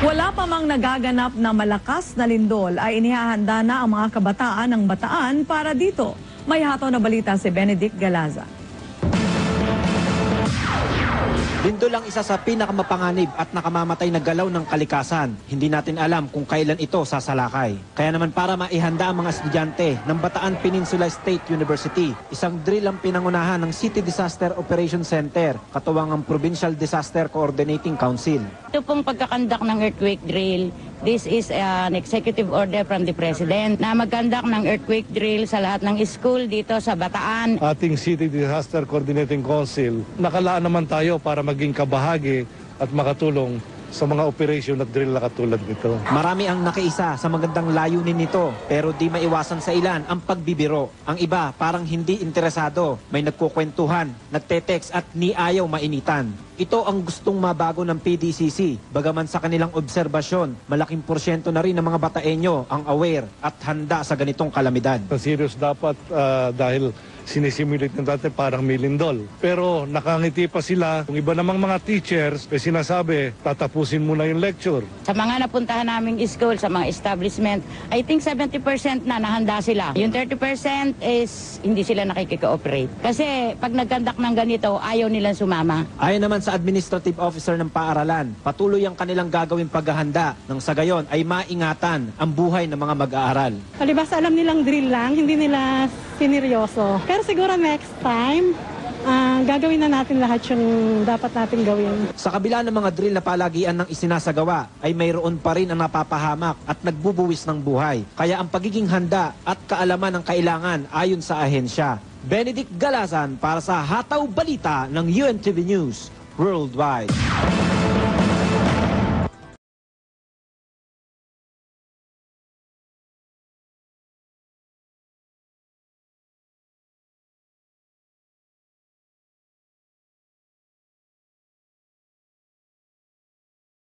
Wala pa mang nagaganap na malakas na lindol ay inihahanda na ang mga kabataan ng Bataan para dito. May hataw na balita si Benedict Galaza. Lindol ang isa sa pinakamapanganib at nakamamatay na galaw ng kalikasan. Hindi natin alam kung kailan ito sasalakay. Kaya naman para maihanda ang mga estudyante ng Bataan Peninsula State University, isang drill ang pinangunahan ng City Disaster Operations Center, katuwang ang Provincial Disaster Coordinating Council. Ito pong pagkakandak ng earthquake drill, this is an executive order from the President na magkandak ng earthquake drill sa lahat ng school dito sa Bataan. Ating City Disaster Coordinating Council, nakalaan naman tayo para maging kabahagi at makatulong sa mga operation at drill na katulad nito. Marami ang nakiisa sa magandang layunin nito, pero di maiwasan sa ilan ang pagbibiro. Ang iba parang hindi interesado, may nagkukwentuhan, nagte-text at ni ayaw mainitan. Ito ang gustong mabago ng PDCC. Bagaman sa kanilang obserbasyon, malaking porsyento na rin ng mga Bataenyo ang aware at handa sa ganitong kalamidad. Serious dapat dahil sinisimulate ng dati parang may lindol. Pero nakangiti pa sila. Kung iba namang mga teachers, sinasabi, tatapusin muna yung lecture. Sa mga napuntahan naming school, sa mga establishment, I think 70% na nahanda sila. Yung 30% is hindi sila nakikika-operate. Kasi pag nagkandak ng ganito, ayaw nilang sumama. Ayon naman sa administrative officer ng paaralan, patuloy ang kanilang gagawing paghahanda nang sa gayon ay maingatan ang buhay ng mga mag-aaral. Palibas alam nilang drill lang, hindi nila sineryoso. Pero siguro next time, gagawin na natin lahat yung dapat natin gawin. Sa kabila ng mga drill na palagian ng isinasagawa, ay mayroon pa rin ang napapahamak at nagbubuwis ng buhay. Kaya ang pagiging handa at kaalaman ng kailangan ayon sa ahensya. Benedict Galazan para sa Hataw Balita ng UNTV News Worldwide.